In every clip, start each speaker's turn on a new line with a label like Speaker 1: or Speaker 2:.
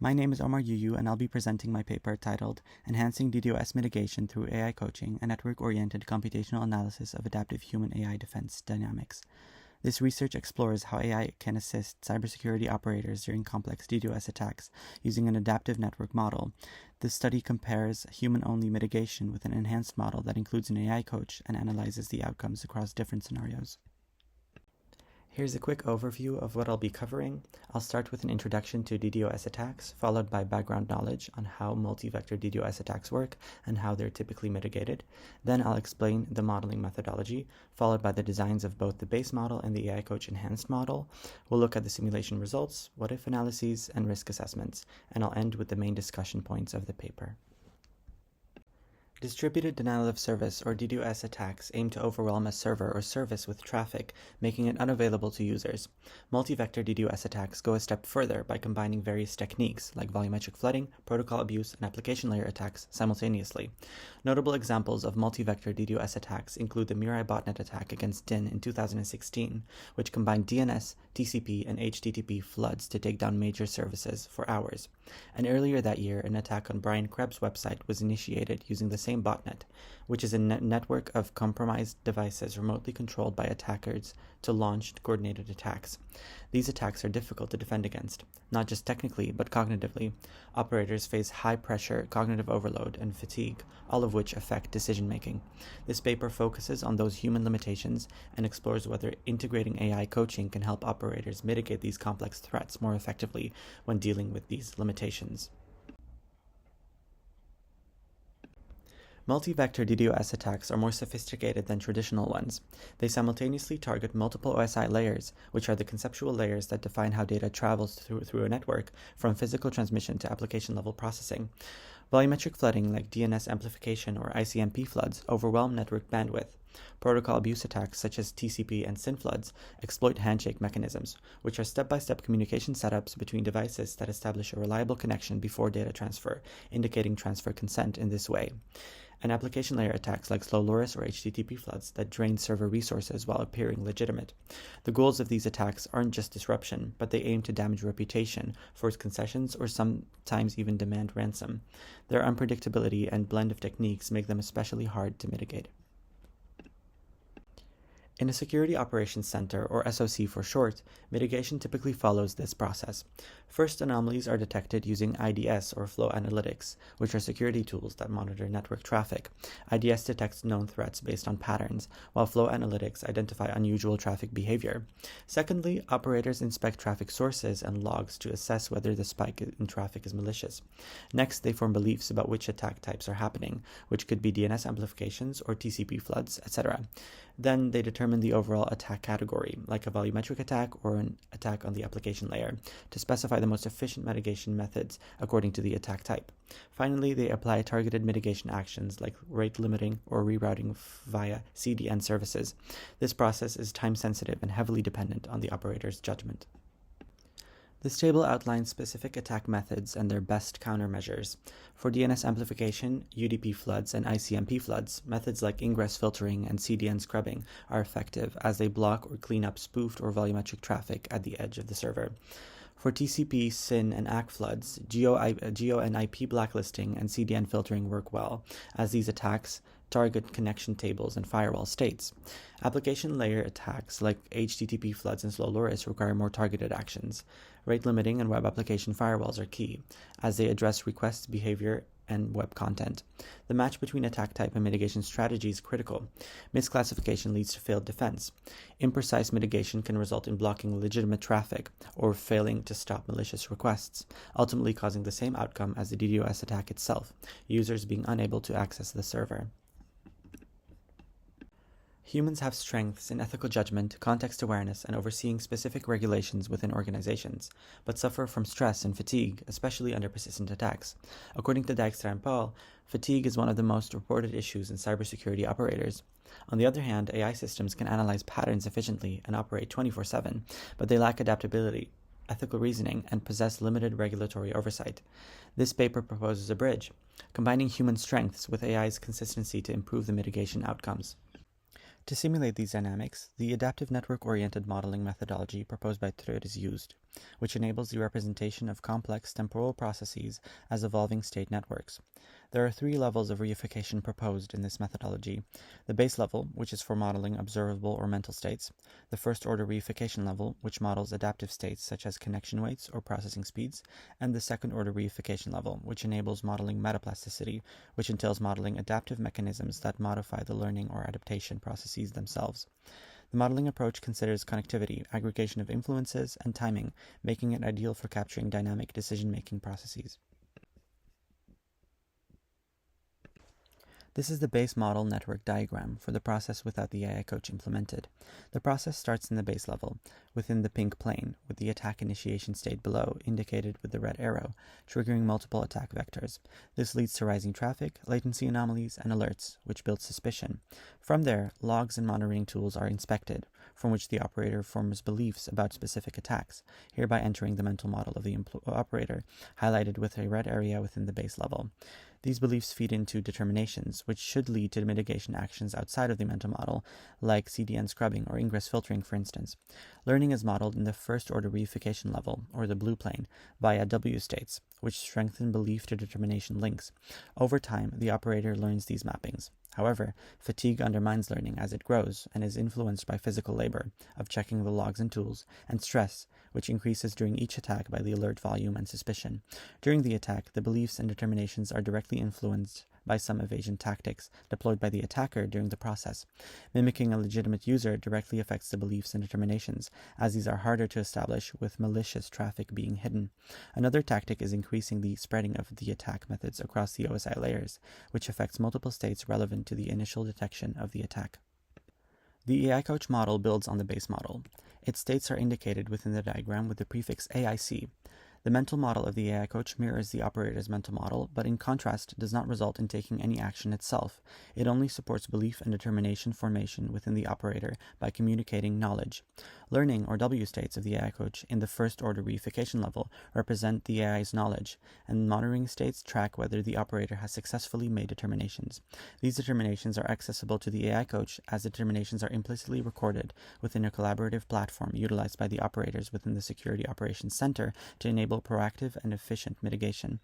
Speaker 1: My name is Omar Yuyu, and I'll be presenting my paper titled Enhancing DDoS Mitigation Through AI Coaching, a Network-Oriented Computational Analysis of Adaptive Human-AI Defense Dynamics. This research explores how AI can assist cybersecurity operators during complex DDoS attacks using an adaptive network model. This study compares human-only mitigation with an enhanced model that includes an AI coach and analyzes the outcomes across different scenarios. Here's a quick overview of what I'll be covering. I'll start with an introduction to DDoS attacks, followed by background knowledge on how multi-vector DDoS attacks work and how they're typically mitigated. Then I'll explain the modeling methodology, followed by the designs of both the base model and the AI Coach enhanced model. We'll look at the simulation results, what-if analyses, and risk assessments, and I'll end with the main discussion points of the paper. Distributed denial of service, or DDoS attacks, aim to overwhelm a server or service with traffic, making it unavailable to users. Multi-vector DDoS attacks go a step further by combining various techniques like volumetric flooding, protocol abuse, and application layer attacks simultaneously. Notable examples of multi-vector DDoS attacks include the Mirai botnet attack against DIN in 2016, which combined DNS, TCP, and HTTP floods to take down major services for hours. And earlier that year, an attack on Brian Krebs' website was initiated using the same botnet, which is a network of compromised devices remotely controlled by attackers to launch coordinated attacks. These attacks are difficult to defend against, not just technically, but cognitively. Operators face high pressure, cognitive overload, and fatigue, all of which affect decision-making. This paper focuses on those human limitations and explores whether integrating AI coaching can help operators mitigate these complex threats more effectively when dealing with these limitations. Multi-vector DDoS attacks are more sophisticated than traditional ones. They simultaneously target multiple OSI layers, which are the conceptual layers that define how data travels through a network, from physical transmission to application-level processing. Volumetric flooding, like DNS amplification or ICMP floods, overwhelm network bandwidth. Protocol abuse attacks, such as TCP and SYN floods, exploit handshake mechanisms, which are step-by-step communication setups between devices that establish a reliable connection before data transfer, indicating transfer consent in this way. And application layer attacks like slow LoRa's or HTTP floods that drain server resources while appearing legitimate. The goals of these attacks aren't just disruption, but they aim to damage reputation, force concessions, or sometimes even demand ransom. Their unpredictability and blend of techniques make them especially hard to mitigate. In a Security Operations Center, or SOC for short, mitigation typically follows this process. First, anomalies are detected using IDS, or flow analytics, which are security tools that monitor network traffic. IDS detects known threats based on patterns, while flow analytics identify unusual traffic behavior. Secondly, operators inspect traffic sources and logs to assess whether the spike in traffic is malicious. Next, they form beliefs about which attack types are happening, which could be DNS amplifications or TCP floods, etc. Then they determine the overall attack category, like a volumetric attack or an attack on the application layer, to specify the most efficient mitigation methods according to the attack type. Finally, they apply targeted mitigation actions like rate limiting or rerouting via CDN services. This process is time-sensitive and heavily dependent on the operator's judgment. This table outlines specific attack methods and their best countermeasures. For DNS amplification, UDP floods, and ICMP floods, methods like ingress filtering and CDN scrubbing are effective as they block or clean up spoofed or volumetric traffic at the edge of the server. For TCP, SYN, and ACK floods, geo and IP blacklisting and CDN filtering work well, as these attacks target connection tables and firewall states. Application layer attacks like HTTP floods and slow LoRa's require more targeted actions. Rate limiting and web application firewalls are key, as they address request behavior and web content. The match between attack type and mitigation strategy is critical. Misclassification leads to failed defense. Imprecise mitigation can result in blocking legitimate traffic or failing to stop malicious requests, ultimately causing the same outcome as the DDoS attack itself, users being unable to access the server. Humans have strengths in ethical judgment, context awareness, and overseeing specific regulations within organizations, but suffer from stress and fatigue, especially under persistent attacks. According to Dijkstra and Paul, fatigue is one of the most reported issues in cybersecurity operators. On the other hand, AI systems can analyze patterns efficiently and operate 24/7, but they lack adaptability, ethical reasoning, and possess limited regulatory oversight. This paper proposes a bridge, combining human strengths with AI's consistency to improve the mitigation outcomes. To simulate these dynamics, the adaptive network-oriented modeling methodology proposed by Tröd is used, which enables the representation of complex temporal processes as evolving state networks. There are 3 levels of reification proposed in this methodology: the base level, which is for modeling observable or mental states; the first-order reification level, which models adaptive states such as connection weights or processing speeds; and the second-order reification level, which enables modeling metaplasticity, which entails modeling adaptive mechanisms that modify the learning or adaptation processes themselves. The modeling approach considers connectivity, aggregation of influences, and timing, making it ideal for capturing dynamic decision-making processes. This is the base model network diagram for the process without the AI coach implemented. The process starts in the base level, within the pink plane, with the attack initiation state below, indicated with the red arrow, triggering multiple attack vectors. This leads to rising traffic, latency anomalies, and alerts, which build suspicion. From there, logs and monitoring tools are inspected, from which the operator forms beliefs about specific attacks, hereby entering the mental model of the operator, highlighted with a red area within the base level. These beliefs feed into determinations, which should lead to mitigation actions outside of the mental model, like CDN scrubbing or ingress filtering, for instance. Learning is modeled in the first-order reification level, or the blue plane, via W states, which strengthen belief to determination links. Over time, the operator learns these mappings. However, fatigue undermines learning as it grows and is influenced by physical labor of checking the logs and tools, and stress, which increases during each attack by the alert volume and suspicion. During the attack, the beliefs and determinations are directly influenced by some evasion tactics deployed by the attacker during the process. Mimicking a legitimate user directly affects the beliefs and determinations, as these are harder to establish with malicious traffic being hidden. Another tactic is increasing the spreading of the attack methods across the OSI layers, which affects multiple states relevant to the initial detection of the attack. The AI coach model builds on the base model. Its states are indicated within the diagram with the prefix AIC. The mental model of the AI coach mirrors the operator's mental model, but in contrast does not result in taking any action itself. It only supports belief and determination formation within the operator by communicating knowledge. Learning, or W states, of the AI coach in the first-order reification level represent the AI's knowledge, and monitoring states track whether the operator has successfully made determinations. These determinations are accessible to the AI coach as determinations are implicitly recorded within a collaborative platform utilized by the operators within the Security Operations Center to enable proactive and efficient mitigation.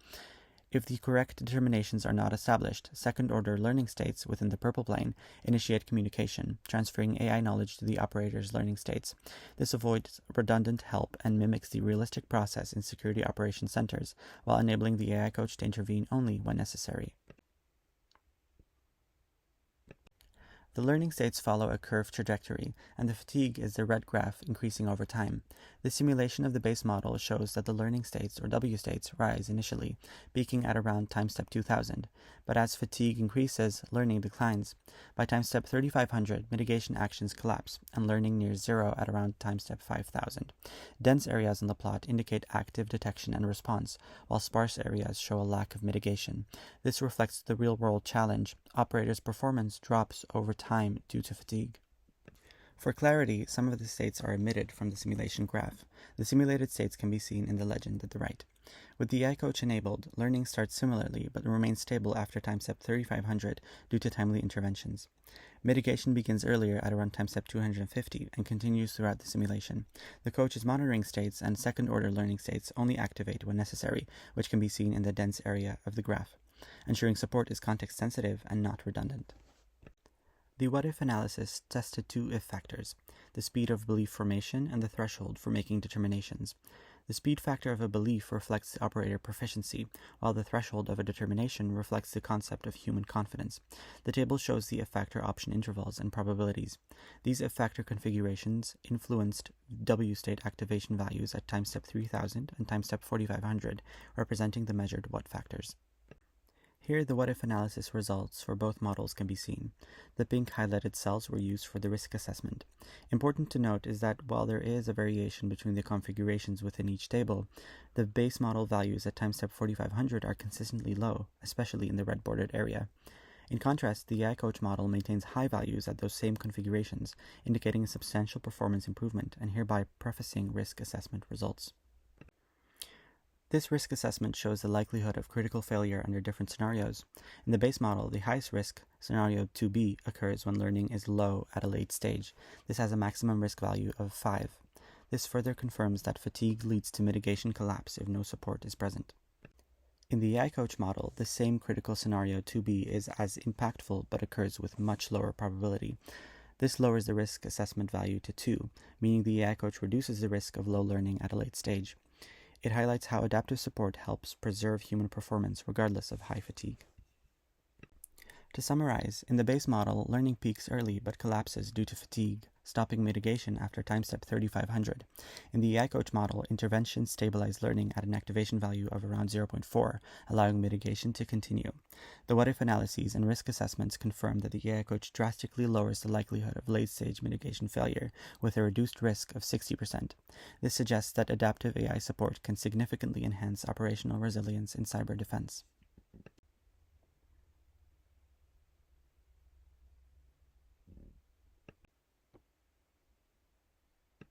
Speaker 1: If the correct determinations are not established, second-order learning states within the purple plane initiate communication, transferring AI knowledge to the operator's learning states. This avoids redundant help and mimics the realistic process in security operations centers, while enabling the AI coach to intervene only when necessary. The learning states follow a curved trajectory, and the fatigue is the red graph increasing over time. The simulation of the base model shows that the learning states, or W states, rise initially, peaking at around time step 2000, but as fatigue increases, learning declines. By time step 3500, mitigation actions collapse, and learning nears zero at around time step 5000. Dense areas in the plot indicate active detection and response, while sparse areas show a lack of mitigation. This reflects the real-world challenge. Operators' performance drops over time due to fatigue. For clarity, some of the states are omitted from the simulation graph. The simulated states can be seen in the legend at the right. With the AI coach enabled, learning starts similarly but remains stable after time step 3500 due to timely interventions. Mitigation begins earlier at around time step 250 and continues throughout the simulation. The coach's monitoring states and second-order learning states only activate when necessary, which can be seen in the dense area of the graph, ensuring support is context-sensitive and not redundant. The what-if analysis tested 2 if factors: the speed of belief formation and the threshold for making determinations. The speed factor of a belief reflects the operator proficiency, while the threshold of a determination reflects the concept of human confidence. The table shows the if factor option intervals and probabilities. These if factor configurations influenced W state activation values at time step 3000 and time step 4500, representing the measured what factors. Here, the what-if analysis results for both models can be seen. The pink highlighted cells were used for the risk assessment. Important to note is that while there is a variation between the configurations within each table, the base model values at time step 4500 are consistently low, especially in the red bordered area. In contrast, the AI coach model maintains high values at those same configurations, indicating a substantial performance improvement and hereby prefacing risk assessment results. This risk assessment shows the likelihood of critical failure under different scenarios. In the base model, the highest risk, scenario 2b, occurs when learning is low at a late stage. This has a maximum risk value of 5. This further confirms that fatigue leads to mitigation collapse if no support is present. In the AI coach model, the same critical scenario 2b is as impactful but occurs with much lower probability. This lowers the risk assessment value to 2, meaning the AI coach reduces the risk of low learning at a late stage. It highlights how adaptive support helps preserve human performance regardless of high fatigue. To summarize, in the base model, learning peaks early but collapses due to fatigue, stopping mitigation after time step 3500. In the AI coach model, interventions stabilize learning at an activation value of around 0.4, allowing mitigation to continue. The what-if analyses and risk assessments confirm that the AI coach drastically lowers the likelihood of late-stage mitigation failure, with a reduced risk of 60%. This suggests that adaptive AI support can significantly enhance operational resilience in cyber defense.